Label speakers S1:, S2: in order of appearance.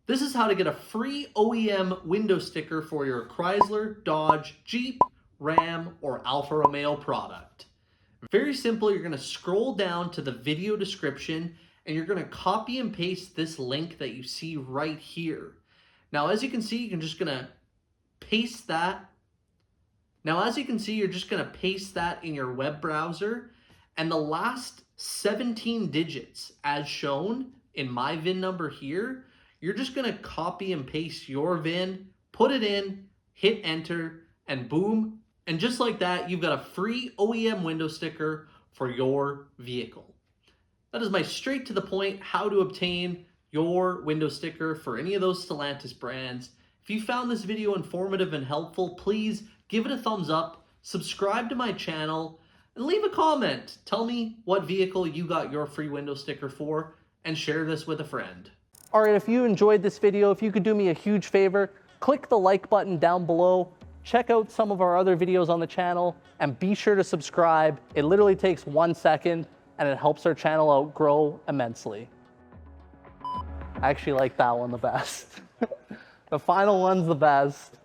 S1: This is how to get a free OEM window sticker for your Chrysler, Dodge, Jeep, Ram, or Alfa Romeo product. Very simple, you're going to scroll down to the video description and you're going to copy and paste this link that you see right here. Now, as you can see, you're just going to paste that. Now, as you can see, you're just going to paste that in your web browser, and the last 17 digits as shown in my VIN number here, you're just going to copy and paste your VIN, put it in, hit enter, and boom. And just like that, you've got a free OEM window sticker for your vehicle. That is my straight to the point how to obtain your window sticker for any of those Stellantis brands. If you found this video informative and helpful, please give it a thumbs up, subscribe to my channel, and leave a comment. Tell me what vehicle you got your free window sticker for, and share this with a friend. All right, if you enjoyed this video, if you could do me a huge favor, click the like button down below, check out some of our other videos on the channel, and be sure to subscribe. It literally takes 1 second, and it helps our channel out grow immensely. I actually like that one the best. The final one's the best.